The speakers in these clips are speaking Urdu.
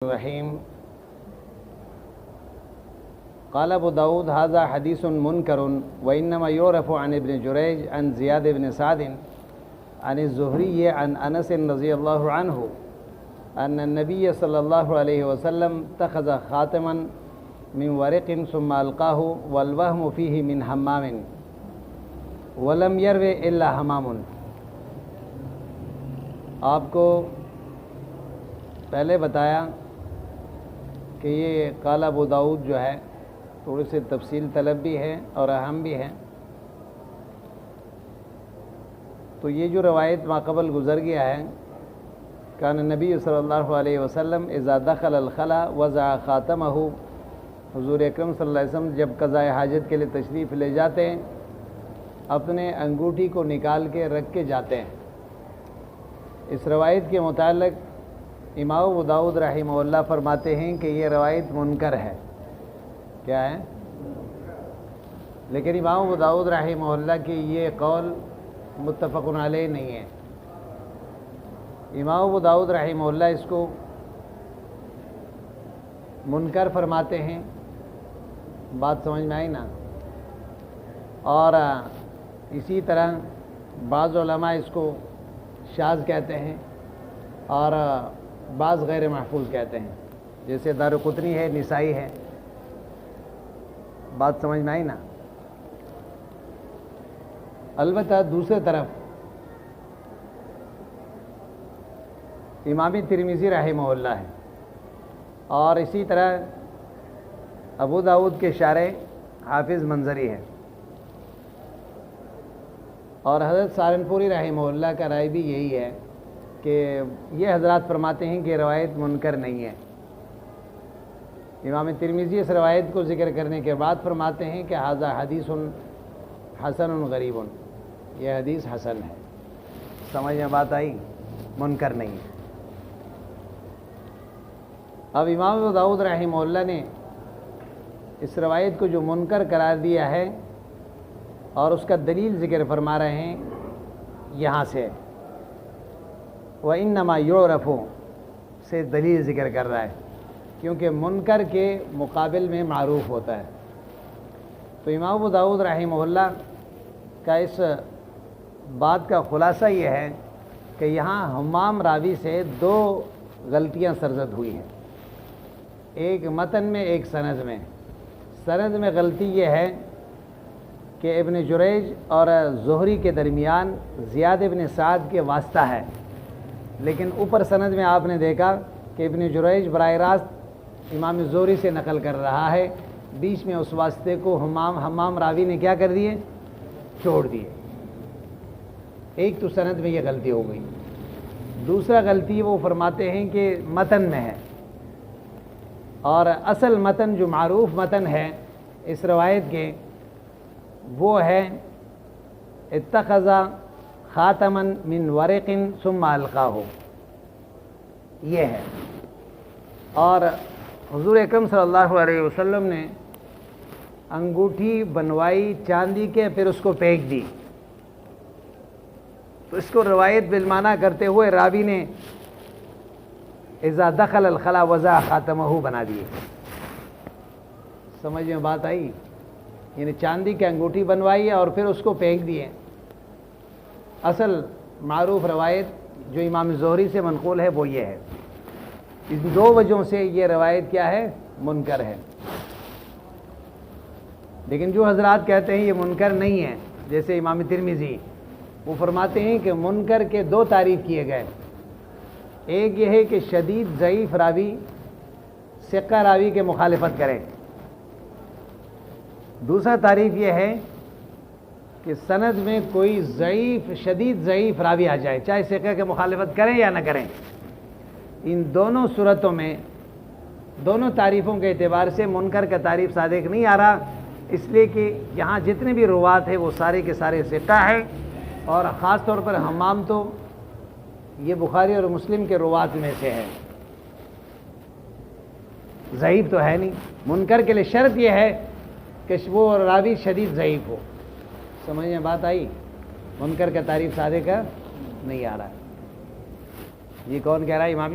الرحیم قال ابو داود هذا حدیث منکر وانما يعرف عن ابن جریج عن زیاد بن سعد عن الزهری عن انس رضی اللہ عنہ ان النبی صلی اللہ علیہ وسلم اتخذ خاتما من ورق ثم القاه والوهم فيه من حمام ولم يرو الا حمام۔ آپ کو پہلے بتایا کہ یہ قال ابو داود جو ہے تھوڑی سی تفصیل طلب بھی ہے اور اہم بھی ہے۔ تو یہ جو روایت ماقبل گزر گیا ہے، کان نبی صلی اللہ علیہ وسلم اذا دخل الخلا وضع خاتمہ، حضور اکرم صلی اللہ علیہ وسلم جب قضاء حاجت کے لیے تشریف لے جاتے ہیں اپنے انگوٹھی کو نکال کے رکھ کے جاتے ہیں۔ اس روایت کے متعلق امام ابو داود رحمہ اللہ فرماتے ہیں کہ یہ روایت منکر ہے۔ کیا ہے؟ لیکن امام ابو داود رحمہ اللہ کی یہ قول متفق علیہ نہیں ہے۔ امام ابو داود رحمہ اللہ اس کو منکر فرماتے ہیں۔ بات سمجھ میں آئی نا؟ اور اسی طرح بعض علماء اس کو شاذ کہتے ہیں اور بعض غیر محفوظ کہتے ہیں، جیسے دارقطنی ہے، نسائی ہے۔ بات سمجھ میں آئی نا؟ البتہ دوسرے طرف امام ترمذی رحمہ اللہ ہے اور اسی طرح ابو داود کے شارح حافظ منظری ہے، اور حضرت سہارنپوری رحمہ اللہ کا رائے بھی یہی ہے کہ یہ حضرات فرماتے ہیں کہ روایت منکر نہیں ہے۔ امام ترمذی اس روایت کو ذکر کرنے کے بعد فرماتے ہیں کہ ھذا حدیث حسن غریب، یہ حدیث حسن ہے۔ سمجھ میں بات آئی؟ منکر نہیں ہے۔ اب امام ابو داود رحمہ اللہ نے اس روایت کو جو منکر قرار دیا ہے اور اس کا دلیل ذکر فرما رہے ہیں یہاں سے، وَإِنَّمَا يُعْرَفُ سے دلیل ذکر کر رہا ہے، کیونکہ منکر کے مقابل میں معروف ہوتا ہے۔ تو امام ابو داود رحمہ اللہ کا اس بات کا خلاصہ یہ ہے کہ یہاں حمام راوی سے دو غلطیاں سرزد ہوئی ہیں، ایک متن میں ایک سند میں۔ سند میں غلطی یہ ہے کہ ابن جریج اور زہری کے درمیان زیاد بن سعد کے واسطہ ہے، لیکن اوپر سند میں آپ نے دیکھا کہ ابن جریج براہ راست امام زہری سے نقل کر رہا ہے، بیچ میں اس واسطے کو حمام راوی نے کیا کر دیے؟ چھوڑ دیے۔ ایک تو سند میں یہ غلطی ہو گئی۔ دوسرا غلطی وہ فرماتے ہیں کہ متن میں ہے، اور اصل متن جو معروف متن ہے اس روایت کے وہ ہے اتخذ خاتما من ورق ثم القاہ، یہ ہے۔ اور حضور اکرم صلی اللہ علیہ وسلم نے انگوٹھی بنوائی چاندی کے، پھر اس کو پھینک دی۔ تو اس کو روایت بالمعنی کرتے ہوئے راوی نے اذا دخل الخلا وضع خاتمہ بنا دیے۔ سمجھ میں بات آئی؟ یعنی چاندی کی انگوٹھی بنوائی اور پھر اس کو پھینک دیے۔ اصل معروف روایت جو امام زہری سے منقول ہے وہ یہ ہے۔ ان دو وجہوں سے یہ روایت کیا ہے؟ منکر ہے۔ لیکن جو حضرات کہتے ہیں یہ منکر نہیں ہے، جیسے امام ترمذی، وہ فرماتے ہیں کہ منکر کے دو تعریف کیے گئے۔ ایک یہ ہے کہ شدید ضعیف راوی ثقہ راوی کے مخالفت کرے۔ دوسرا تعریف یہ ہے کہ سند میں کوئی ضعیف، شدید ضعیف راوی آ جائے، چاہے ثقہ کے مخالفت کریں یا نہ کریں۔ ان دونوں صورتوں میں، دونوں تعریفوں کے اعتبار سے منکر کا تعریف صادق نہیں آ رہا، اس لیے کہ یہاں جتنے بھی روات ہیں وہ سارے کے سارے ثقہ ہیں، اور خاص طور پر حمام تو یہ بخاری اور مسلم کے روات میں سے ہے، ضعیف تو ہے نہیں۔ منکر کے لیے شرط یہ ہے کہ وہ راوی شدید ضعیف ہو۔ سمجھ میں بات آئی؟ منکر کا تعریف صادق کا نہیں آ رہا ہے۔ یہ کون کہہ رہا ہے؟ امام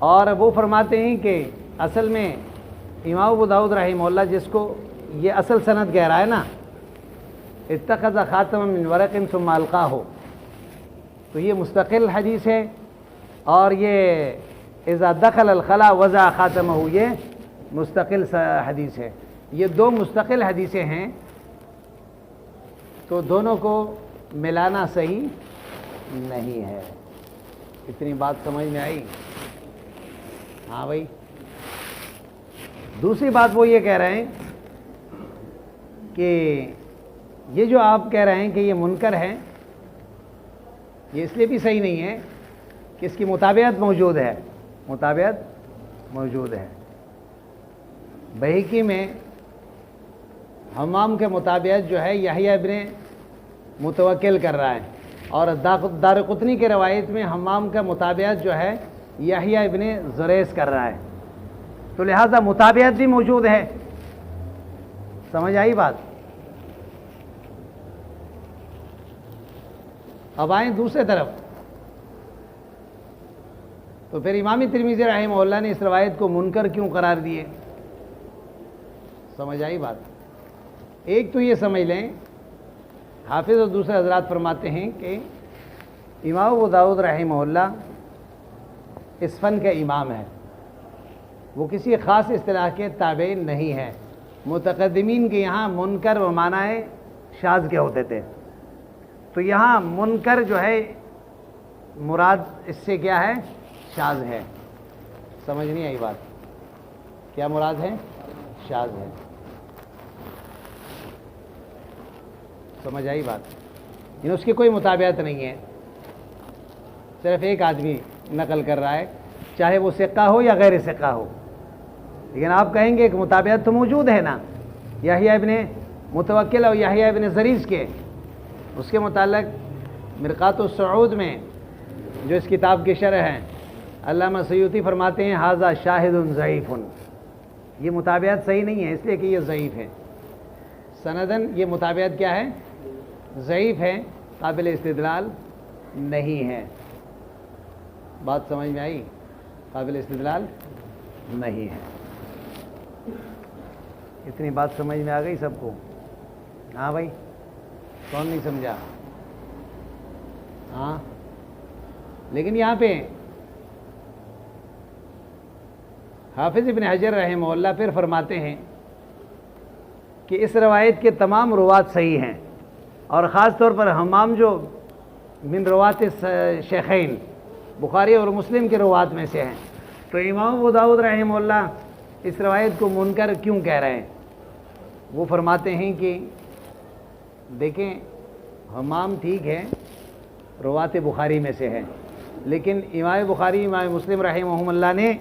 اور وہ فرماتے ہیں کہ اصل میں امام ابو داؤد رحمہ جس کو یہ اصل سند کہہ رہا ہے نا، اتخذ خاتما من ورق ثم القاہ، تو یہ مستقل حدیث ہے، اور یہ اذا دخل الخلاء وضع خاتمہ یہ مستقل حدیث ہے. یہ دو مستقل حدیثیں ہیں، تو دونوں کو ملانا صحیح نہیں ہے. اتنی بات سمجھ میں آئی؟ ہاں بھائی. دوسری بات وہ یہ کہہ رہے ہیں کہ یہ جو آپ کہہ رہے ہیں کہ یہ منکر ہے، یہ اس لیے بھی صحیح نہیں ہے کہ اس کی مطابعت موجود ہے. مطابعت موجود ہے. بہقی میں حمام کے مطابعت جو ہے یحییٰ ابن متوکل کر رہا ہے، اور دارقطنی کے روایت میں حمام کا مطابعت جو ہے یحییٰ ابن زریس کر رہا ہے. تو لہذا مطابعت بھی موجود ہے. سمجھ آئی بات؟ اب آئیں دوسرے طرف. تو پھر امام ترمذی رحمہ اللہ نے اس روایت کو منکر کیوں قرار دیے؟ سمجھ آئی بات؟ ایک تو یہ سمجھ لیں، حافظ اور دوسرے حضرات فرماتے ہیں کہ امام ابو داؤد رحمہ اللہ اس فن کے امام ہے، وہ کسی خاص اصطلاح کے تابع نہیں ہے. متقدمین کے یہاں منکر و معنی شاذ کے ہوتے تھے، تو یہاں منکر جو ہے مراد اس سے کیا ہے؟ شاذ ہے. سمجھ نہیں آئی بات؟ کیا مراد ہے؟ شاذ ہے. سمجھ آئی بات؟ یعنی اس کی کوئی مطابعت نہیں ہے، صرف ایک آدمی نقل کر رہا ہے، چاہے وہ ثقہ ہو یا غیر ثقہ ہو. لیکن آپ کہیں گے کہ مطابعت تو موجود ہے نا یحییٰ ابن متوکل اور یحییٰ ابن زریس کے. اس کے متعلق مرقات الصعود میں جو اس کتاب کی شرح ہیں، علامہ سیوطی فرماتے ہیں ھذا شاہد ضعیف. یہ مطابعت صحیح نہیں ہے، اس لیے کہ یہ ضعیف ہے. سندن یہ مطابعت کیا ہے؟ ضعیف ہے، قابل استدلال نہیں ہے. بات سمجھ میں آئی؟ قابل استدلال نہیں ہے. اتنی بات سمجھ میں آ گئی سب کو؟ ہاں بھائی، کون نہیں سمجھا؟ ہاں. لیکن یہاں پہ حافظ ابن حجر رحمہ اللہ پھر فرماتے ہیں کہ اس روایت کے تمام روات صحیح ہیں، اور خاص طور پر حمام جو من روات شیخین بخاری اور مسلم کے روات میں سے ہیں. تو امام ابو داؤد رحمہ اللہ اس روایت کو منکر کیوں کہہ رہے ہیں؟ وہ فرماتے ہیں کہ دیکھیں، حمام ٹھیک ہے روات بخاری میں سے ہے، لیکن امام بخاری امام مسلم رحمہ اللہ نے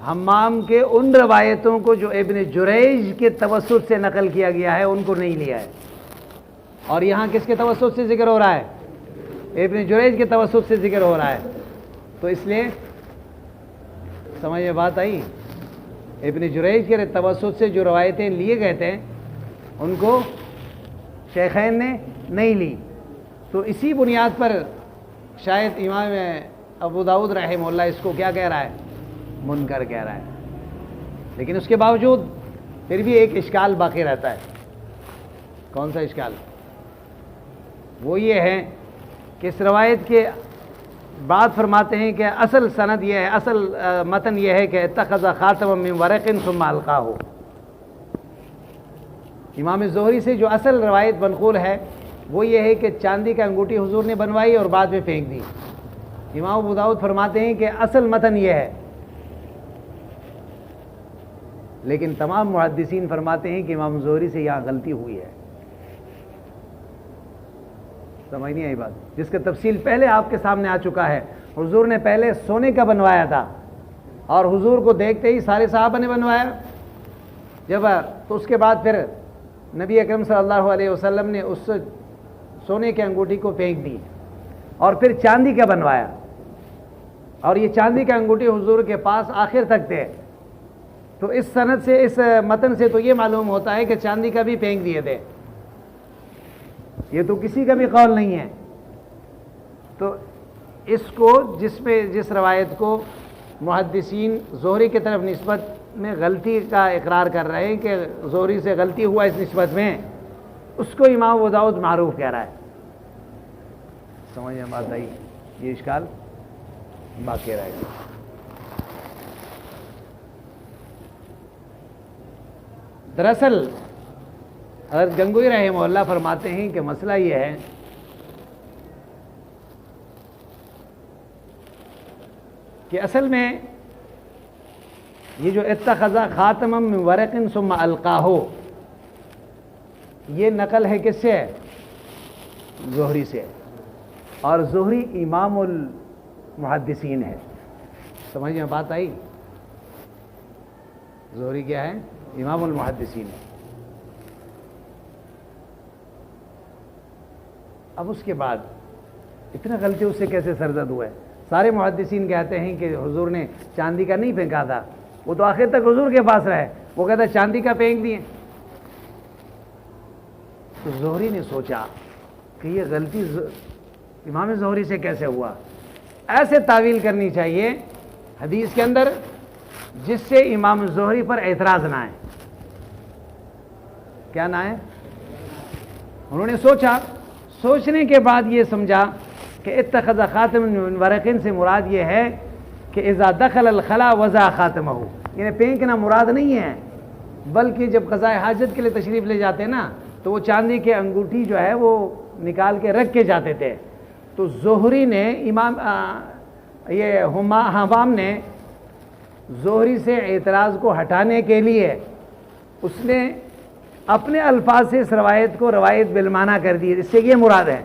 حمام کے ان روایتوں کو جو ابن جریج کے توسط سے نقل کیا گیا ہے ان کو نہیں لیا ہے. اور یہاں کس کے توسط سے ذکر ہو رہا ہے؟ ابن جریج کے توسط سے ذکر ہو رہا ہے. تو اس لیے سمجھ میں بات آئی؟ ابن جریج کے توسط سے جو روایتیں لیے گئے تھے ان کو شیخین نے نہیں لی. تو اسی بنیاد پر شاید امام ابو داؤد رحمہ اللہ اس کو کیا کہہ رہا ہے؟ منکر کہہ رہا ہے. لیکن اس کے باوجود پھر بھی ایک اشکال باقی رہتا ہے. کون سا اشکال؟ وہ یہ ہے کہ اس روایت کے بعد فرماتے ہیں کہ اصل سند یہ ہے، اصل متن یہ ہے کہ اتخذ خاتما من ورق ثم القاہ. امام زہری سے جو اصل روایت منقول ہے وہ یہ ہے کہ چاندی کا انگوٹھی حضور نے بنوائی اور بعد میں پھینک دی. امام ابو داؤد فرماتے ہیں کہ اصل متن یہ ہے، لیکن تمام محدثین فرماتے ہیں کہ امام زہری سے یہاں غلطی ہوئی ہے. سمجھ نہیں آئی بات؟ جس کا تفصیل پہلے آپ کے سامنے آ چکا ہے. حضور نے پہلے سونے کا بنوایا تھا، اور حضور کو دیکھتے ہی سارے صحابہ نے بنوایا. جب تو اس کے بعد پھر نبی اکرم صلی اللہ علیہ وسلم نے اس سونے کے انگوٹھی کو پھینک دی اور پھر چاندی کا بنوایا. اور یہ چاندی کا انگوٹھی حضور کے پاس آخر تک تھے. تو اس سند سے، اس متن سے تو یہ معلوم ہوتا ہے کہ چاندی کا بھی پھینک دیے تھے. یہ تو کسی کا بھی قول نہیں ہے. تو اس کو جس روایت کو محدثین زہری کی طرف نسبت میں غلطی کا اقرار کر رہے ہیں کہ زہری سے غلطی ہوا اس نسبت میں، اس کو امام ابو داؤد معروف کہہ رہا ہے۔ سمجھ میں بات آئی؟ یہ اشکال باقی رہے گا۔ دراصل حضرت گنگوئی رحمہ اللہ فرماتے ہیں کہ مسئلہ یہ ہے کہ اصل میں یہ جو اتخذ خاتما من ورق ثم القاہ، یہ نقل ہے کس سے؟ زہری سے، اور زہری امام المحدثین ہے۔ سمجھ میں بات آئی؟ زہری کیا ہے؟ امام المحدثین ہے۔ اب اس کے بعد اتنا غلطی اس سے کیسے سرزد ہوا ہے؟ سارے محدثین کہتے ہیں کہ حضور نے چاندی کا نہیں پھینکا تھا، وہ تو آخر تک حضور کے پاس رہے، وہ کہتا ہے چاندی کا پھینک دیے۔ تو زہری نے سوچا کہ یہ غلطی امام زہری سے کیسے ہوا؟ ایسے تعویل کرنی چاہیے حدیث کے اندر جس سے امام زہری پر اعتراض نہ آئے۔ کیا نہ آئے؟ انہوں نے سوچا، سوچنے کے بعد یہ سمجھا کہ اتخذ خاتم من ورقین سے مراد یہ ہے کہ اذا دخل الخلا وضع خاتمہ، یعنی پھینکنا مراد نہیں ہے، بلکہ جب قضاء حاجت کے لیے تشریف لے جاتے نا تو وہ چاندی کے انگوٹھی جو ہے وہ نکال کے رکھ کے جاتے تھے۔ تو زہری نے حمام نے زہری سے اعتراض کو ہٹانے کے لیے اس نے اپنے الفاظ سے اس روایت کو روایت بالمعنی کر دی، اس سے یہ مراد ہے۔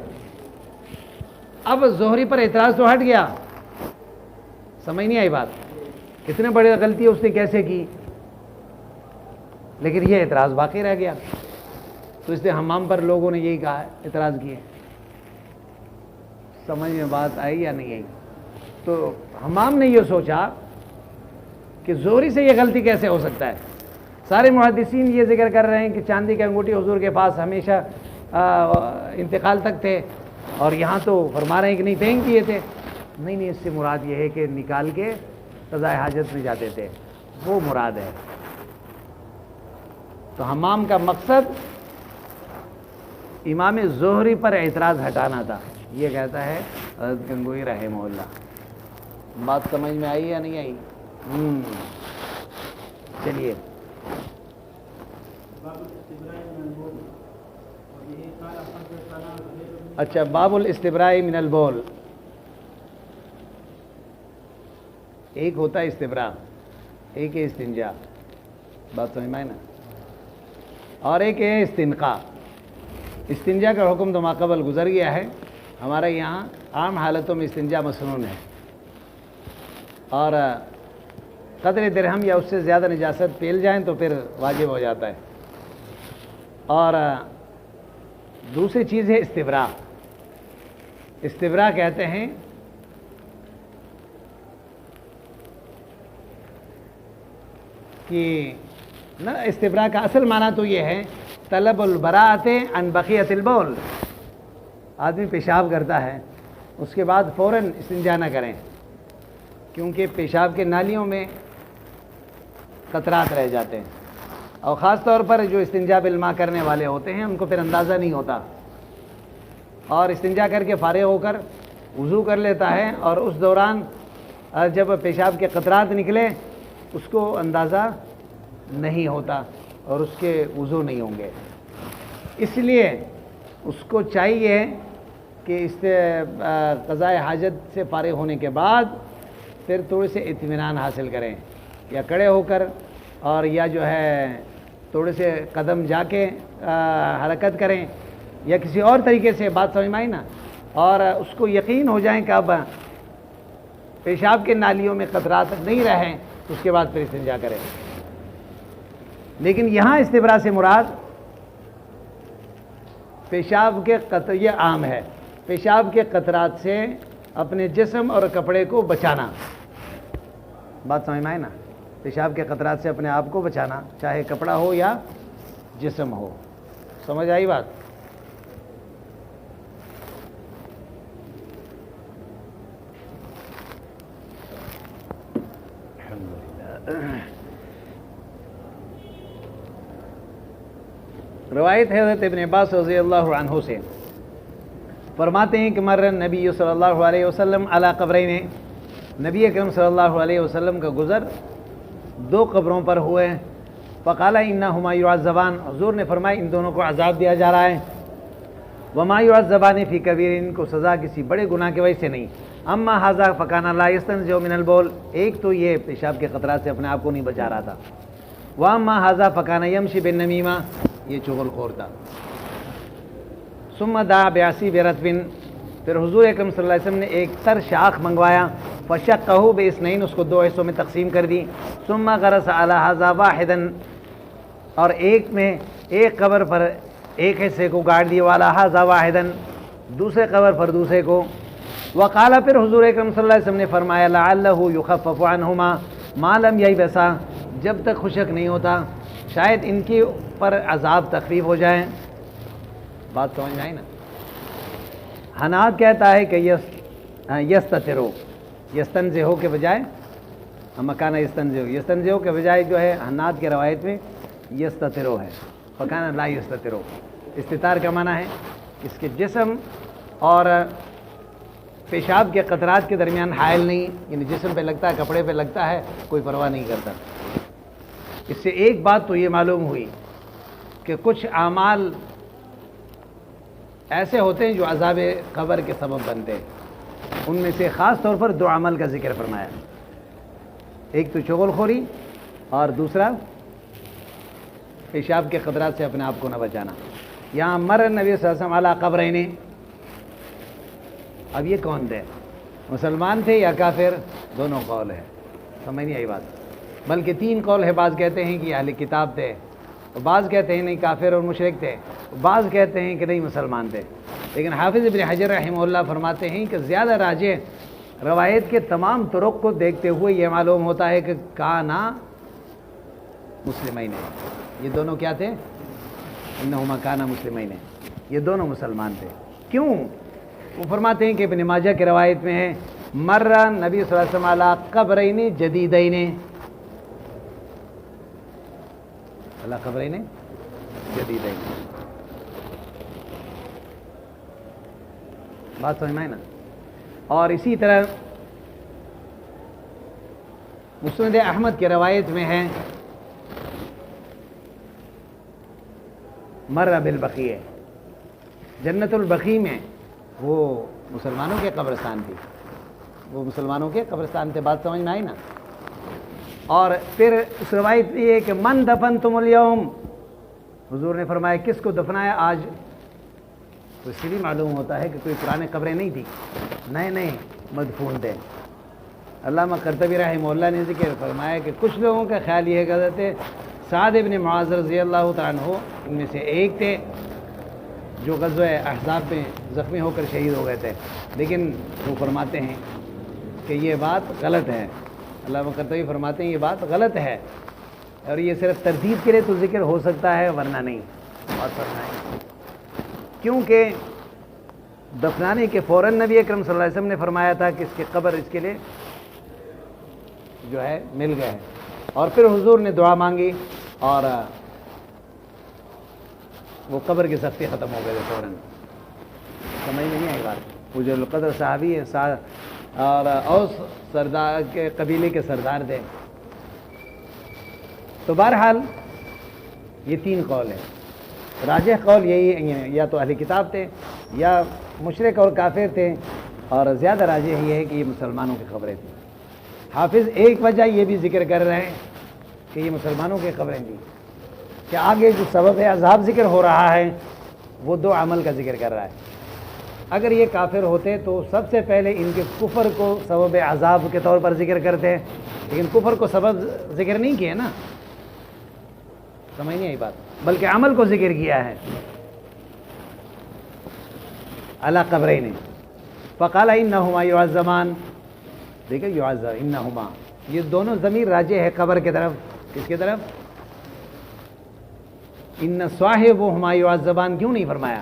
اب زہری پر اعتراض تو ہٹ گیا، سمجھ نہیں آئی بات؟ کتنے بڑی غلطی اس نے کیسے کی، لیکن یہ اعتراض باقی رہ گیا۔ تو اس لیے حمام پر لوگوں نے یہی کہا، اعتراض کیے۔ سمجھ میں بات آئی یا نہیں آئی؟ تو حمام نے یہ سوچا کہ زہری سے یہ غلطی کیسے ہو سکتا ہے؟ سارے محدثین یہ ذکر کر رہے ہیں کہ چاندی کے انگوٹھی حضور کے پاس ہمیشہ انتقال تک تھے، اور یہاں تو فرما رہے ہیں کہ نہیں پھینک دیے تھے۔ نہیں، اس سے مراد یہ ہے کہ نکال کے قضاء حاجت میں جاتے تھے، وہ مراد ہے۔ تو حمام کا مقصد امام زہری پر اعتراض ہٹانا تھا، یہ کہتا ہے حضرت گنگوئی رحمہ اللہ۔ بات سمجھ میں آئی یا نہیں آئی؟ چلیے، اچھا، باب الاستبراء من البول۔ ایک ہوتا ہے استبراء، ایک ہے استنجا، بات سمجھ میں آئی نا، اور ایک ہے استنقاء۔ استنجا کا حکم تو ماقبل گزر گیا ہے، ہمارے یہاں عام حالتوں میں استنجا مسنون ہے، اور قدر درہم یا اس سے زیادہ نجاست پیل جائیں تو پھر واجب ہو جاتا ہے۔ اور دوسری چیز ہے استبراء۔ استبراء کہتے ہیں کہ نہ، استبراء کا اصل معنی تو یہ ہے طلب البراءۃ عن بقیۃ البول۔ آدمی پیشاب کرتا ہے، اس کے بعد فوراً استنجا نہ کریں، کیونکہ پیشاب کے نالیوں میں قطرات رہ جاتے ہیں، اور خاص طور پر جو استنجا بالماء کرنے والے ہوتے ہیں ان کو پھر اندازہ نہیں ہوتا، اور استنجا کر کے فارغ ہو کر وضو کر لیتا ہے، اور اس دوران جب پیشاب کے قطرات نکلے اس کو اندازہ نہیں ہوتا اور اس کے وضو نہیں ہوں گے۔ اس لیے اس کو چاہیے کہ قضاء حاجت سے فارغ ہونے کے بعد پھر تھوڑے سے اطمینان حاصل کریں، یا کھڑے ہو کر اور یا جو ہے تھوڑے سے قدم جا کے حرکت کریں، یا کسی اور طریقے سے، بات سمجھ میں آئی نا، اور اس کو یقین ہو جائیں کہ اب پیشاب کے نالیوں میں قطرات نہیں رہیں، اس کے بعد پھر استنجا کریں۔ لیکن یہاں استبراء سے مراد پیشاب کے یہ عام ہے، پیشاب کے قطرات سے اپنے جسم اور کپڑے کو بچانا، بات سمجھ میں آئی نا، پیشاب کے قطرات سے اپنے آپ کو بچانا، چاہے کپڑا ہو یا جسم ہو۔ سمجھ آئی بات؟ روایت ہے حضرت ابن عباس رضی اللہ عنہ سے، فرماتے ہیں کہ مر نبی صلی اللہ علیہ وسلم علی قبرین، نبی اکرم صلی اللہ علیہ وسلم کا گزر دو قبروں پر ہوئے، فقال انہما یعذبان، حضور نے فرمایا ان دونوں کو عذاب دیا جا رہا ہے، وما یعذبان فی کبیر، ان کو سزا کسی بڑے گناہ کی وجہ سے نہیں، اما ھذا فکان لا یستنزع من البول، ایک تو یہ پیشاب کے قطرات سے اپنے آپ کو نہیں بچا رہا تھا، واما ھذا فکان یمشی بالنمیمہ، یہ چغل خور تھا، ثم دعا بعصیب رطب، پھر حضور اکرم صلی اللہ علیہ وسلم نے ایک تر شاخ منگوایا، فشقہ باثنین، اس کو دو حصوں میں تقسیم کر دی، ثم غرس علی ھذا واحدا، اور ایک میں ایک قبر پر ایک حصے کو گاڑ دیا، والا ھذا واحدا، دوسرے قبر پر دوسرے کو، وقال، پھر حضور اکرم صلی اللہ علیہ وسلم نے فرمایا لعلہ یخفف عنہما ما لم ییبسا، جب تک خشک نہیں ہوتا شاید ان کے پر عذاب تخفیف ہو جائے۔ بات سمجھ میں آئی نا؟ حناد کہتا ہے کہ یستترو، یستنزہو کے بجائے مکانہ یستنزہو کے بجائے جو ہے حناد کی روایت میں یستترو ہے، فکانہ لا یستترو۔ استتار کا معنی ہے اس کے جسم اور پیشاب کے قطرات کے درمیان حائل نہیں، یعنی جسم پہ لگتا ہے، کپڑے پہ لگتا ہے، کوئی پرواہ نہیں کرتا۔ اس سے ایک بات تو یہ معلوم ہوئی کہ کچھ اعمال ایسے ہوتے ہیں جو عذاب قبر کے سبب بنتے ہیں، ان میں سے خاص طور پر دو عمل کا ذکر فرمایا، ایک تو چغل خوری اور دوسرا پیشاب کے قطرات سے اپنے آپ کو نہ بچانا۔ یہاں مر نبی صلی اللہ علیہ وسلم علی قبرین، اب یہ کون تھے؟ مسلمان تھے یا کافر؟ دونوں قول ہے، سمجھ نہیں آئی بات؟ بلکہ تین قول ہے، بعض کہتے ہیں کہ اہل کتاب تھے، بعض کہتے ہیں نہیں کافر اور مشرک تھے، بعض کہتے ہیں کہ نہیں مسلمان تھے، لیکن حافظ ابن حجر رحمہ اللہ فرماتے ہیں کہ زیادہ راجح روایت کے تمام طرق کو دیکھتے ہوئے یہ معلوم ہوتا ہے کہ کانا مسلمین، یہ دونوں کیا تھے؟ انہما کانا مسلمین، یہ دونوں مسلمان تھے۔ کیوں؟ وہ فرماتے ہیں کہ ابن ماجہ کی روایت میں ہے مر نبی صلی اللہ علیہ وسلم علی قبرین جدیدین، علی قبرین جدیدین، بات سمجھ میں آئی نا؟ اور اسی طرح مسند احمد کی روایت میں ہے مر بالبقیع، جنت البقیع میں وہ مسلمانوں کے قبرستان تھی، وہ مسلمانوں کے قبرستان تھے، بات سمجھ میں آئی نا؟ اور پھر اس روایت میں یہ ہے کہ من دفنتم اليوم، حضور نے فرمایا کس کو دفنایا آج؟ تو اس سے بھی معلوم ہوتا ہے کہ کوئی پرانے قبریں نہیں تھی، نئے نئے مدفون تھے۔ علامہ قرطبی رحمہ اللہ نے ذکر فرمایا کہ کچھ لوگوں کا خیال یہ ہے کہ حضرت سعد ابن معاذ رضی اللہ تعالیٰ عنہ ان میں سے ایک تھے جو غزوہ احزاب میں زخمی ہو کر شہید ہو گئے تھے، لیکن وہ فرماتے ہیں کہ یہ بات غلط ہے، علامہ قرطبی فرماتے ہیں یہ بات غلط ہے، اور یہ صرف تردید کے لیے تو ذکر ہو سکتا ہے ورنہ نہیں۔ اور فرمائیں کیونکہ دفنانے کے فوراً نبی اکرم صلی اللہ علیہ وسلم نے فرمایا تھا کہ اس کی قبر اس کے لیے جو ہے مل گئے ہیں، اور پھر حضور نے دعا مانگی اور وہ قبر کی سختی ختم ہو گئے تھے فوراً۔ سمجھ میں نہیں آئی بات؟ وہ جو القدر صحابی ہے اور اوس سردار کے قبیلے کے سردار تھے۔ تو بہرحال یہ تین قول ہیں، راجح قول یہی ہے یا تو اہل کتاب تھے یا مشرک اور کافر تھے، اور زیادہ راجح یہ ہے کہ یہ مسلمانوں کی خبریں تھیں۔ حافظ ایک وجہ یہ بھی ذکر کر رہے ہیں کہ یہ مسلمانوں کی خبریں تھیں کہ آگے جو سبب عذاب ذکر ہو رہا ہے وہ دو عمل کا ذکر کر رہا ہے۔ اگر یہ کافر ہوتے تو سب سے پہلے ان کے کفر کو سبب عذاب کے طور پر ذکر کرتے، لیکن کفر کو سبب ذکر نہیں کیا نا، سمجھ نہیں آئی بات؟ بلکہ عمل کو ذکر کیا ہے۔ علی قبرین فقال انہما یعذبان، دیکھیں یعذب انہما، یہ دونوں ضمیر راجع ہے قبر کی طرف، کس کی طرف؟ ان صاحبہما یعذبان کیوں نہیں فرمایا؟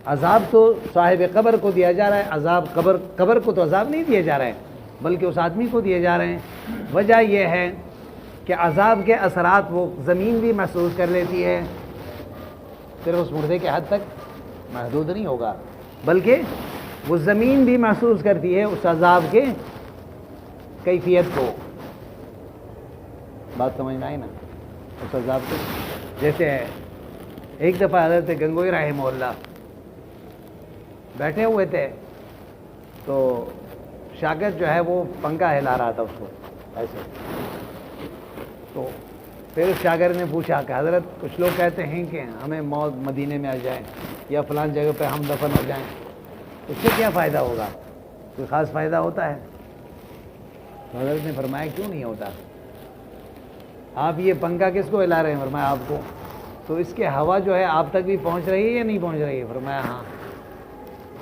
عذاب تو صاحب قبر کو دیا جا رہا ہے، عذاب قبر کو تو عذاب نہیں دیا جا رہا ہے، بلکہ اس آدمی کو دیے جا رہے ہیں۔ وجہ یہ ہے کہ عذاب کے اثرات وہ زمین بھی محسوس کر لیتی ہے، صرف اس مردے کے حد تک محدود نہیں ہوگا، بلکہ وہ زمین بھی محسوس کرتی ہے اس عذاب کے کیفیت کو۔ بات سمجھ میں آئی نا؟ اس عذاب کو جیسے ایک دفعہ حضرت گنگوئی رحمہ اللہ بیٹھے ہوئے تھے تو شاگرد جو ہے وہ پنکھا ہلا رہا تھا اس کو ایسے، تو پھر اس شاگرد نے پوچھا کہ حضرت کچھ لوگ کہتے ہیں کہ ہمیں موت مدینے میں آ جائیں یا فلان جگہ پہ ہم دفن ہو جائیں، اس سے کیا فائدہ ہوگا؟ کوئی خاص فائدہ ہوتا ہے؟ تو حضرت نے فرمایا کیوں نہیں ہوتا؟ آپ یہ پنکھا کس کو ہلا رہے ہیں؟ فرمایا آپ کو، تو اس کے ہوا جو ہے آپ تک بھی پہنچ رہی ہے یا نہیں پہنچ رہی ہے؟ فرمایا ہاں۔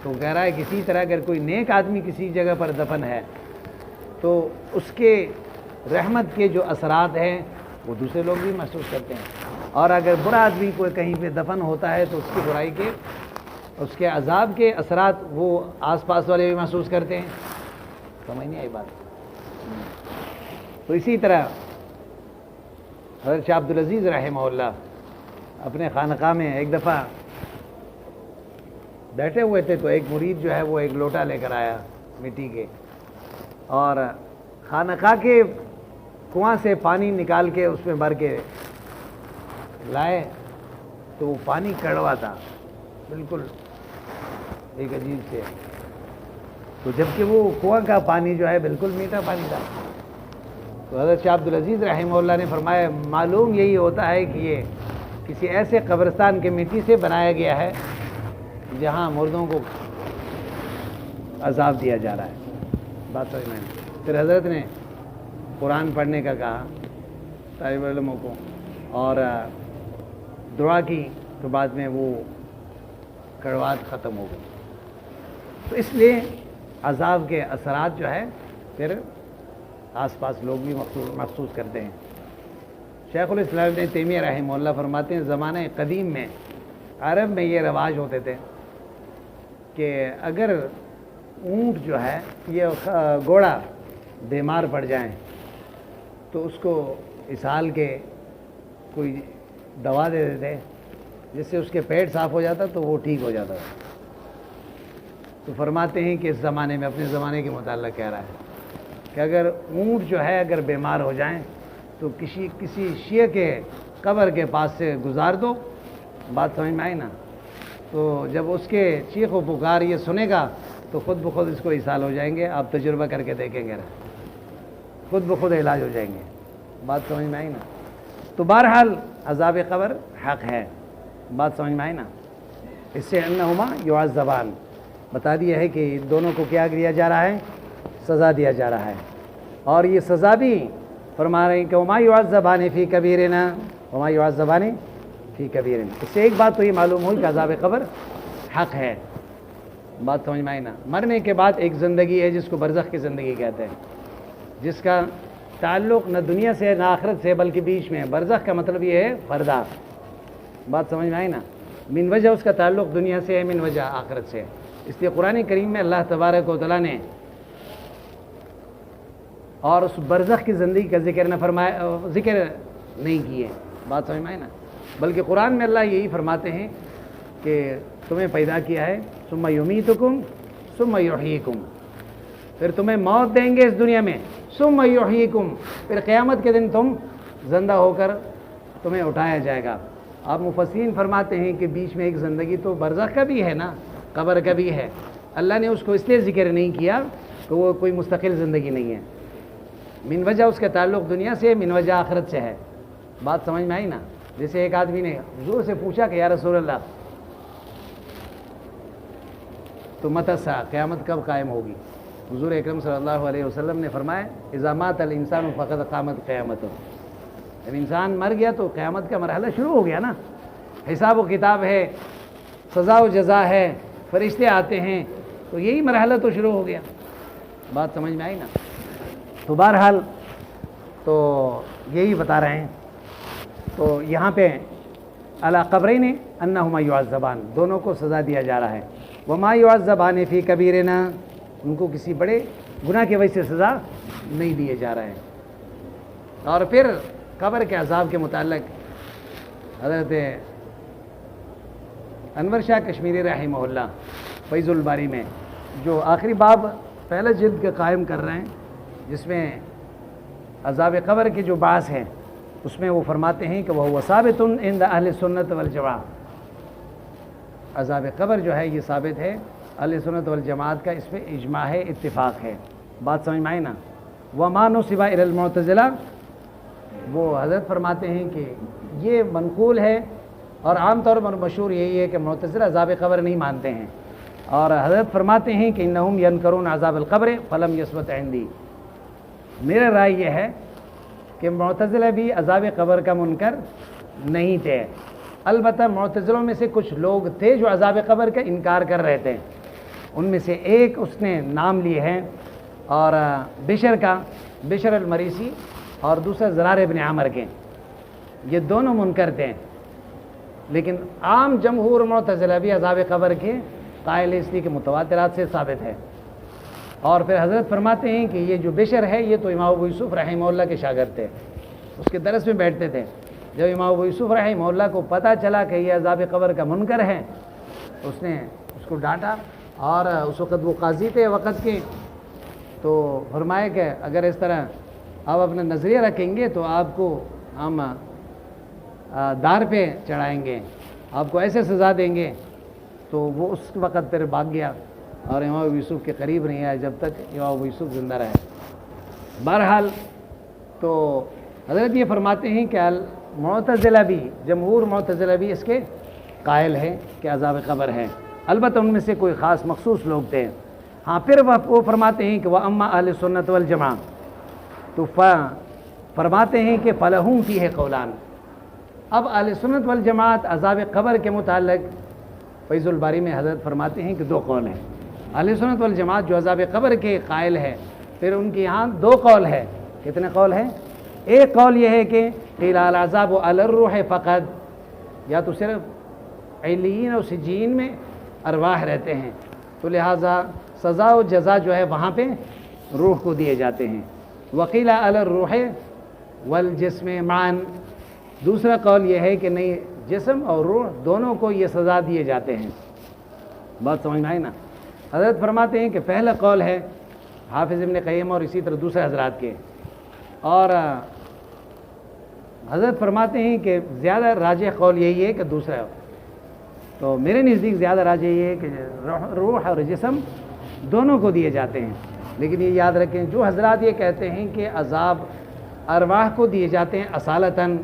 تو کہہ رہا ہے کسی طرح اگر کوئی نیک آدمی کسی جگہ پر دفن ہے تو اس کے رحمت کے جو اثرات ہیں وہ دوسرے لوگ بھی محسوس کرتے ہیں، اور اگر برا آدمی کوئی کہیں پہ دفن ہوتا ہے تو اس کی برائی کے، اس کے عذاب کے اثرات وہ آس پاس والے بھی محسوس کرتے ہیں۔ سمجھ نہیں آئی بات؟ تو اسی طرح حضرت شاہ عبدالعزیز رحمہ اللہ اپنے خانقاہ میں ایک دفعہ بیٹھے ہوئے تھے تو ایک مرید جو ہے وہ ایک لوٹا لے کر آیا مٹی کے، اور خانقاہ کے کنواں سے پانی نکال کے اس میں بھر کے لائے تو وہ پانی کڑوا تھا بالکل ایک عجیب سے، تو جبکہ وہ کنواں کا پانی جو ہے بالکل میٹھا پانی تھا۔ تو حضرت شاہ عبدالعزیز رحمہ اللہ نے فرمایا معلوم یہی ہوتا ہے کہ یہ کسی ایسے قبرستان کے مٹی سے بنایا گیا ہے جہاں مردوں کو عذاب دیا جا رہا ہے۔ بات سمجھ میں آئی؟ پھر حضرت نے قرآن پڑھنے کا کہا طالب علموں کو اور دعا کی، تو بعد میں وہ کڑواہٹ ختم ہو گئی۔ تو اس لیے عذاب کے اثرات جو ہے پھر آس پاس لوگ بھی محسوس کرتے ہیں۔ شیخ الاسلام ابن تیمیہ رحمہ اللہ فرماتے ہیں زمانہ قدیم میں عرب میں یہ رواج ہوتے تھے کہ اگر اونٹ جو ہے یہ گھوڑا بیمار پڑ جائیں تو اس کو اسہال کے کوئی دوا دے دیتے جس سے اس کے پیٹ صاف ہو جاتا تو وہ ٹھیک ہو جاتا تھا۔ تو فرماتے ہیں کہ اس زمانے میں اپنے زمانے کے متعلق کہہ رہا ہے کہ اگر اونٹ جو ہے اگر بیمار ہو جائیں تو کسی شیعہ کے قبر کے پاس سے گزار دو۔ بات سمجھ میں آئی نا؟ تو جب اس کے چیخ و پکار یہ سنے گا تو خود بخود اس کو اسہال ہو جائیں گے، آپ تجربہ کر کے دیکھیں گے، خود بخود علاج ہو جائیں گے۔ بات سمجھ میں آئی نا؟ تو بہرحال عذاب قبر حق ہے۔ بات سمجھ میں آئی نا؟ اس سے انہما یعذبان بتا دیا ہے کہ دونوں کو کیا دیا جا رہا ہے؟ سزا دیا جا رہا ہے، اور یہ سزا بھی فرما رہے ہیں کہ وما یعذبان فی کبیرنا، وما یعذبان فی کبیرنا۔ اس سے ایک بات تو یہ معلوم ہوئی کہ عذاب قبر حق ہے۔ بات سمجھ میں آئی نا؟ مرنے کے بعد ایک زندگی ہے جس کو برزخ کی زندگی کہتے ہیں، جس کا تعلق نہ دنیا سے نہ آخرت سے بلکہ بیچ میں۔ برزخ کا مطلب یہ ہے پردہ۔ بات سمجھ میں آئی نا؟ من وجہ اس کا تعلق دنیا سے ہے، من وجہ آخرت سے ہے۔ اس لیے قرآن کریم میں اللہ تبارک و تعالیٰ نے اور اس برزخ کی زندگی کا ذکر نہیں کیے۔ بات سمجھ میں آئی نا؟ بلکہ قرآن میں اللہ یہی فرماتے ہیں کہ تمہیں پیدا کیا ہے ثم یمیتکم ثم یحییکم، پھر تمہیں موت دیں گے اس دنیا میں، ثم یحییکم، پھر قیامت کے دن تم زندہ ہو کر تمہیں اٹھایا جائے گا۔ آپ مفسرین فرماتے ہیں کہ بیچ میں ایک زندگی تو برزخ کا بھی ہے نا، قبر کا بھی ہے۔ اللہ نے اس کو اس لیے ذکر نہیں کیا کہ وہ کوئی مستقل زندگی نہیں ہے، من وجہ اس کا تعلق دنیا سے، من وجہ آخرت سے ہے۔ بات سمجھ میں آئی نا؟ جیسے ایک آدمی نے حضور سے پوچھا کہ یا رسول اللہ تو متی الساعہ، قیامت کب قائم ہوگی؟ حضور اکرم صلی اللہ علیہ وسلم نے فرمایا اذا مات الانسان فقد قامت قیامته، جب انسان مر گیا تو قیامت کا مرحلہ شروع ہو گیا نا، حساب و کتاب ہے، سزا و جزا ہے، فرشتے آتے ہیں، تو یہی مرحلہ تو شروع ہو گیا۔ بات سمجھ میں آئی نا؟ تو بہرحال تو یہی بتا رہے ہیں۔ تو یہاں پہ علی قبرین انہما یعذبان، دونوں کو سزا دیا جا رہا ہے۔ وما یعذبان فی کبیرنا، ان کو کسی بڑے گناہ کی وجہ سے سزا نہیں دیے جا رہے ہیں۔ اور پھر قبر کے عذاب کے متعلق حضرت انور شاہ کشمیری رحمہ اللہ فیض الباری میں جو آخری باب پہلا جلد کے قائم کر رہے ہیں، جس میں عذاب قبر کے جو باعث ہیں، اس میں وہ فرماتے ہیں کہ وہ ثابت عند اہل سنت والجماعہ، عذاب قبر جو ہے یہ ثابت ہے اہل سنت والجماعت کا، اس پہ اجماع ہے، اتفاق ہے۔ بات سمجھ میں آئی نا؟ وما نسب الی المعتزلہ، وہ حضرت فرماتے ہیں کہ یہ منقول ہے اور عام طور پر مشہور یہی ہے کہ معتزلہ عذاب قبر نہیں مانتے ہیں، اور حضرت فرماتے ہیں کہ انہم ینکرون عذاب القبر فلم یثبت عندی، میرا رائے یہ ہے کہ معتزلہ بھی عذاب قبر کا منکر نہیں تھے، البتہ معتزلوں میں سے کچھ لوگ تھے جو عذاب قبر کا انکار کر رہے تھے، ان میں سے ایک اس نے نام لیے ہیں اور بشر کا، بشر المریسی، اور دوسرا زرار ابن عامر کے، یہ دونوں منکر تھے، لیکن عام جمہور معتزلہ بھی عذاب قبر کے قائل اس لیے کہ متواترات سے ثابت ہے۔ اور پھر حضرت فرماتے ہیں کہ یہ جو بشر ہے یہ تو امام ابو یوسف رحمہ اللہ کے شاگرد تھے، اس کے درس میں بیٹھتے تھے۔ جب امام ابو یوسف رحمہ اللہ کو پتہ چلا کہ یہ عذاب قبر کا منکر ہے، اس نے اس کو ڈانٹا، اور اس وقت وہ قاضی تھے وقت کے، تو فرمایا کہ اگر اس طرح آپ اپنا نظریہ رکھیں گے تو آپ کو ہم دار پہ چڑھائیں گے، آپ کو ایسے سزا دیں گے۔ تو وہ اس وقت پھر بھاگ گیا اور امام ابو یوسف کے قریب نہیں آیا جب تک امام ابو یوسف زندہ رہے۔ بہرحال تو حضرت یہ فرماتے ہیں کہ معتزلہ بھی، جمہور معتزلہ بھی اس کے قائل ہیں کہ عذاب قبر ہے، البتہ ان میں سے کوئی خاص مخصوص لوگ تھے۔ ہاں پھر وہ فرماتے ہیں کہ وہ اما اہل سنت والجماعہ، تو فرماتے ہیں کہ فلہم فیہ قولان، اب اہل سنت والجماعت عذاب قبر کے متعلق فیض الباری میں حضرت فرماتے ہیں کہ دو قول ہیں۔ اہل سنت والجماعت جو عذاب قبر کے قائل ہے، پھر ان کے یہاں دو قول ہے۔ کتنے قول ہیں؟ ایک قول یہ ہے کہ قیل العذاب علی الروح فقط، یا تو صرف علیین اور سجین میں ارواح رہتے ہیں، تو لہٰذا سزا و جزا جو ہے وہاں پہ روح کو دیے جاتے ہیں۔ وقیل علی الروح والجسم معا، دوسرا قول یہ ہے کہ نہیں، جسم اور روح دونوں کو یہ سزا دیے جاتے ہیں۔ بات سمجھ میں آئی نا؟ حضرت فرماتے ہیں کہ پہلا قول ہے حافظ ابن قیم اور اسی طرح دوسرے حضرات کے، اور حضرت فرماتے ہیں کہ زیادہ راجح قول یہی ہے کہ دوسرا ہے۔ تو میرے نزدیک زیادہ راجح یہ ہے کہ روح اور جسم دونوں کو دیے جاتے ہیں، لیکن یہ یاد رکھیں جو حضرات یہ کہتے ہیں کہ عذاب ارواح کو دیے جاتے ہیں اصالتاً،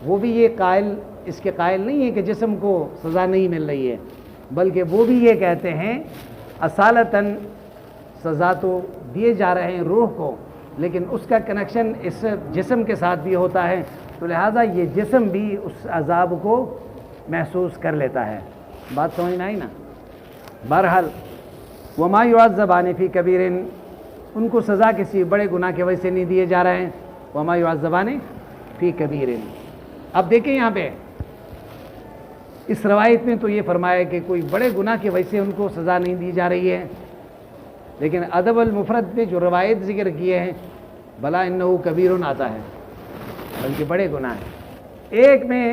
وہ بھی یہ قائل، اس کے قائل نہیں ہے کہ جسم کو سزا نہیں مل رہی ہے، بلکہ وہ بھی یہ کہتے ہیں اصالتاً سزا تو دیے جا رہے ہیں روح کو، لیکن اس کا کنیکشن اس جسم کے ساتھ بھی ہوتا ہے، تو لہٰذا یہ جسم بھی اس عذاب کو محسوس کر لیتا ہے۔ بات سمجھ میں آئی نا؟ بہرحال وما یعذبان فی کبیر، ان کو سزا کسی بڑے گناہ کی وجہ سے نہیں دیے جا رہے ہیں۔ وما یعذبان فی کبیر، اب دیکھیں یہاں پہ اس روایت میں تو یہ فرمایا کہ کوئی بڑے گناہ کی وجہ سے ان کو سزا نہیں دی جا رہی ہے، لیکن ادب المفرد میں جو روایت ذکر کیے ہیں بلا انہو کبیر آتا ہے، بلکہ بڑے گناہ ہیں۔ ایک میں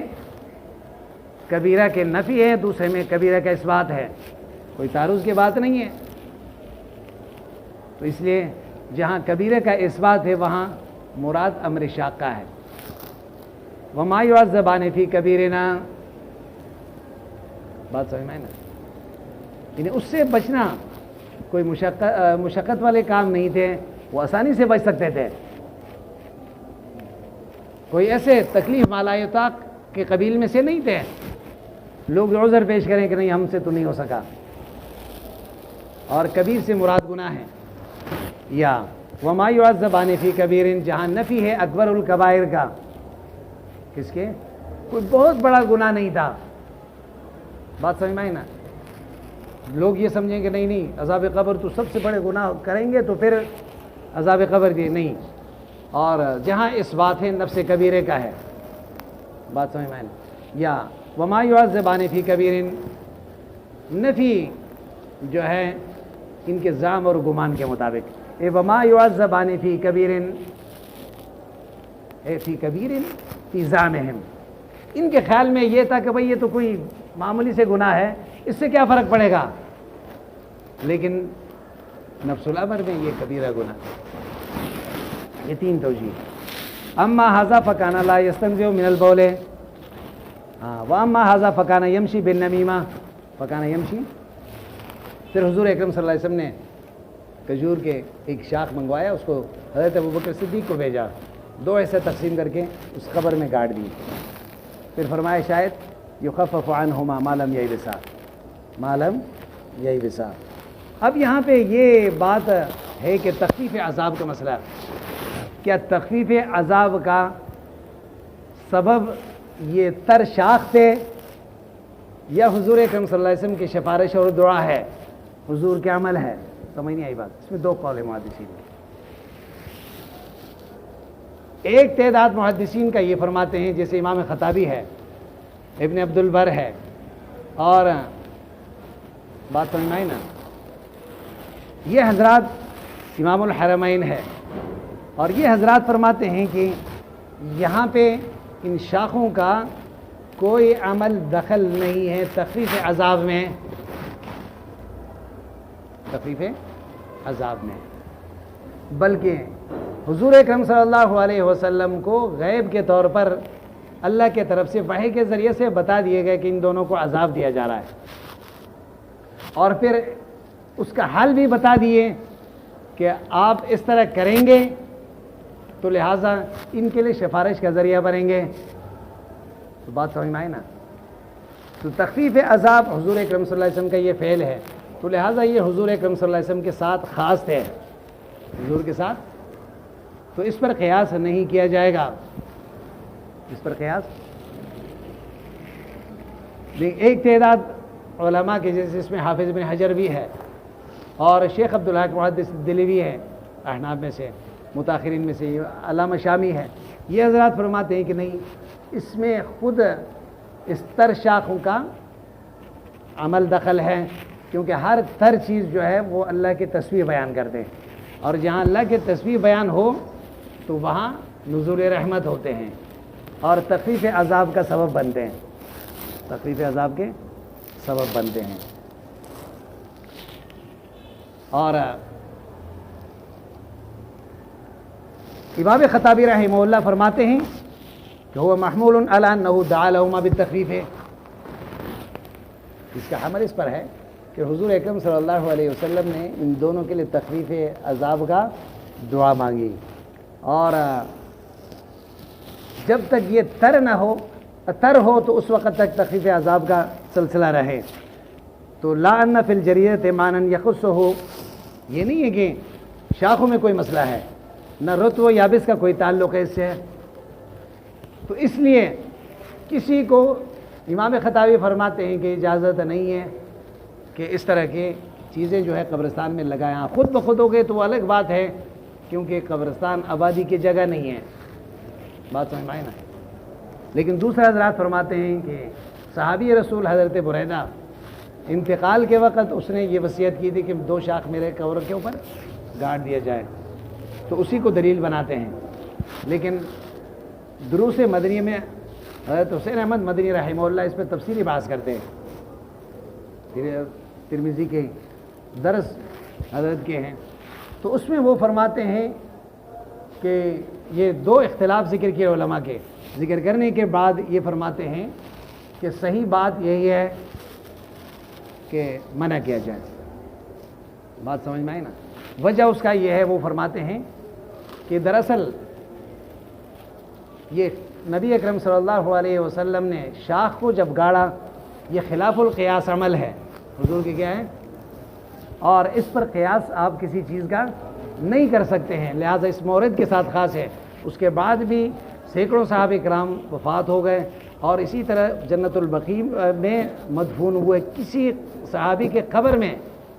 کبیرہ کے نفی ہے، دوسرے میں کبیرہ کا اثبات ہے، کوئی تعارض کی بات نہیں ہے۔ تو اس لیے جہاں کبیرہ کا اثبات ہے وہاں مراد امر شاقہ ہے۔ وما یعذبان فی کبیرنا، بات سمجھ میں نا؟ یعنی اس سے بچنا کوئی مشقت والے کام نہیں تھے، وہ آسانی سے بچ سکتے تھے، کوئی ایسے تکلیف مالایطاق کے قبیل میں سے نہیں تھے، لوگ عذر پیش کریں کہ نہیں ہم سے تو نہیں ہو سکا۔ اور کبیر سے مراد گناہ ہے، یا وما یعذبان فی کبیر، جہاں نفی ہے اکبر الکبائر کا، کس کے؟ کوئی بہت بڑا گناہ نہیں تھا۔ بات سمجھ میں آئی نا؟ لوگ یہ سمجھیں کہ نہیں عذاب قبر تو سب سے بڑے گناہ کریں گے تو پھر عذاب قبر دی نہیں، اور جہاں اس بات ہے نفس کبیرے کا ہے۔ بات سمجھ میں آئی نا؟ یا وما یعذبان فی کبیر، نفی جو ہے ان کے زعم اور گمان کے مطابق، وما يعذبان فی کبیر فی زعمہم، ان کے خیال میں یہ تھا کہ بھئی یہ تو کوئی معمولی سے گناہ ہے، اس سے کیا فرق پڑے گا، لیکن نفس الامر میں یہ کبیرہ گناہ ہے۔ یہ تین توجیہ۔ اما ھذا فکان لا یستنزع من البول، واما ھذا فکان یمشی بالنمیمہ، فکان یمشی۔ پھر حضور اکرم صلی اللہ علیہ وسلم نے کھجور کے ایک شاخ منگوایا، اس کو حضرت ابوبکر صدیق کو بھیجا، دو ایسے تقسیم کر کے اس قبر میں گاڑ دی، پھر فرمایا شاید یخفف عنہما ما لم یئبسا، ما لم یئبسا۔ اب یہاں پہ یہ بات ہے کہ تخفیف عذاب کا مسئلہ، کیا تخفیف عذاب کا سبب یہ تر شاخ تھے یا حضور اکرم صلی اللہ علیہ وسلم کی سفارش اور دعا ہے، حضور کے عمل ہے؟ سمجھ نہیں آئی بات؟ اس میں دو قول محدثین ہیں۔ ایک تعداد محدثین کا یہ فرماتے ہیں، جیسے امام خطابی ہے، ابن عبد البر ہے، اور بات سمجھ میں آئی نا، یہ حضرات امام الحرمین ہے، اور یہ حضرات فرماتے ہیں کہ یہاں پہ ان شاخوں کا کوئی عمل دخل نہیں ہے تخفیف عذاب میں، تخفیف عذاب میں، بلکہ حضور اکرم صلی اللہ علیہ وسلم کو غیب کے طور پر اللہ کے طرف سے وحی کے ذریعے سے بتا دیے گئے کہ ان دونوں کو عذاب دیا جا رہا ہے، اور پھر اس کا حل بھی بتا دیے کہ آپ اس طرح کریں گے تو لہٰذا ان کے لیے سفارش کا ذریعہ بنیں گے۔ تو بات سمجھ میں آئی نا؟ تو تخفیف عذاب حضور اکرم صلی اللہ علیہ وسلم کا یہ فعل ہے، تو لہٰذا یہ حضور اکرم صلی اللہ علیہ وسلم کے ساتھ خاص ہے، حضور کے ساتھ، تو اس پر قیاس نہیں کیا جائے گا، اس پر قیاس۔ ایک تعداد علماء کے جیسے اس میں حافظ ابن حجر بھی ہے اور شیخ عبدالحق محدث دہلوی ہے، احناف میں سے، متاخرین میں سے علامہ شامی ہے، یہ حضرات فرماتے ہیں کہ نہیں، اس میں خود اس تر شاخوں کا عمل دخل ہے، کیونکہ ہر تر چیز جو ہے وہ اللہ کی تصویر بیان کرتے ہیں، اور جہاں اللہ کی تصویر بیان ہو تو وہاں نزول رحمت ہوتے ہیں اور تخفیف عذاب کا سبب بنتے ہیں، تخفیف عذاب کے سبب بنتے ہیں۔ اور امام خطابی رحمہ اللہ فرماتے ہیں کہ وہ محمول علی انہ دعا لہما بالتخفیف ہے، اس کا حمل اس پر ہے کہ حضور اکرم صلی اللہ علیہ وسلم نے ان دونوں کے لیے تخفیف عذاب کا دعا مانگی، اور جب تک یہ تر ہو تو اس وقت تک تخفیف عذاب کا سلسلہ رہے۔ تو لا ان فی الجریۃ معنی یخص ہو، یہ نہیں ہے کہ شاخوں میں کوئی مسئلہ ہے، نہ رطب و یابس کا کوئی تعلق ہے اس سے، تو اس لیے کسی کو امام خطابی فرماتے ہیں کہ اجازت نہیں ہے کہ اس طرح کی چیزیں جو ہے قبرستان میں لگائیں، خود بخود ہو گئے تو وہ الگ بات ہے، کیونکہ قبرستان آبادی کی جگہ نہیں ہے، بات سمجھ میں آئی نا۔ لیکن دوسرا حضرات فرماتے ہیں کہ صحابی رسول حضرت بریدہ انتقال کے وقت اس نے یہ وصیت کی تھی کہ 2 شاخ میرے قبر کے اوپر گاڑ دیا جائے، تو اسی کو دلیل بناتے ہیں۔ لیکن دروس مدنی میں حضرت حسین احمد مدنی رحمہ اللہ اس پہ تفصیلی بحث کرتے ہیں، ترمذی کے درس حضرت کے ہیں، تو اس میں وہ فرماتے ہیں کہ یہ 2 اختلاف ذکر کیے علماء کے، ذکر کرنے کے بعد یہ فرماتے ہیں کہ صحیح بات یہی ہے کہ منع کیا جائے، بات سمجھ میں آئی نا۔ وجہ اس کا یہ ہے، وہ فرماتے ہیں کہ دراصل یہ نبی اکرم صلی اللہ علیہ وسلم نے شاخ کو جب گاڑا، یہ خلاف القیاس عمل ہے حضور کے، کیا ہے، اور اس پر قیاس آپ کسی چیز کا نہیں کر سکتے ہیں، لہٰذا اس مورد کے ساتھ خاص ہے۔ اس کے بعد بھی سینکڑوں صحابہ کرام وفات ہو گئے، اور اسی طرح جنت البقیع میں مدفون ہوئے، کسی صحابی کے قبر میں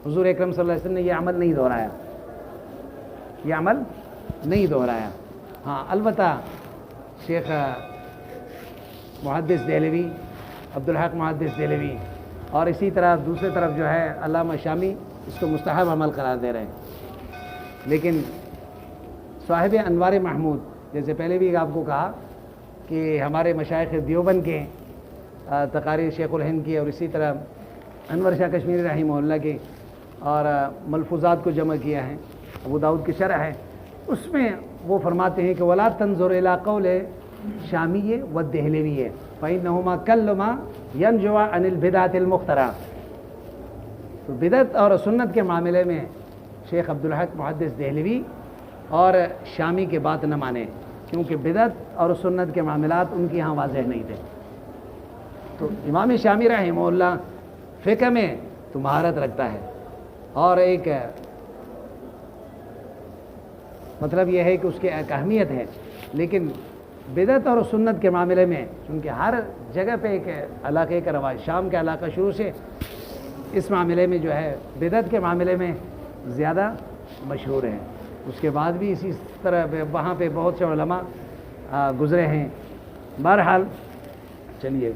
حضور اکرم صلی اللہ علیہ وسلم نے یہ عمل نہیں دہرایا، یہ عمل نہیں دہرایا۔ ہاں البتہ شیخ محدث دہلوی، عبدالحق محدث دہلوی، اور اسی طرح دوسری طرف جو ہے علامہ شامی اس کو مستحب عمل قرار دے رہے ہیں۔ لیکن صاحب انوار محمود، جیسے پہلے بھی آپ کو کہا کہ ہمارے مشائخ دیوبند کے تقاریر شیخ الہند کی، اور اسی طرح انور شاہ کشمیری رحمہ اللہ کے، اور ملفوظات کو جمع کیا ہے، ابو داؤد کی شرح ہے، اس میں وہ فرماتے ہیں کہ ولا تنظر الی قول شامی و دہلوی فانہما کلما ینجو عن البدعۃ المخترع۔ تو بدعت اور سنت کے معاملے میں شیخ عبدالحق محدث دہلوی اور شامی کے بات نہ مانیں، کیونکہ بدعت اور سنت کے معاملات ان کے ہاں واضح نہیں تھے۔ تو امام شامی رحمہ اللہ فقہ میں تو مہارت رکھتا ہے، اور ایک مطلب یہ ہے کہ اس کی ایک اہمیت ہے، لیکن بدعت اور سنت کے معاملے میں چونکہ ہر جگہ پہ ایک علاقے کا رواج، شام کا علاقہ شروع سے اس معاملے میں جو ہے بدعت کے معاملے میں زیادہ مشہور ہیں، اس کے بعد بھی اسی طرح وہاں پہ بہت سے علماء گزرے ہیں۔ بہرحال چلیے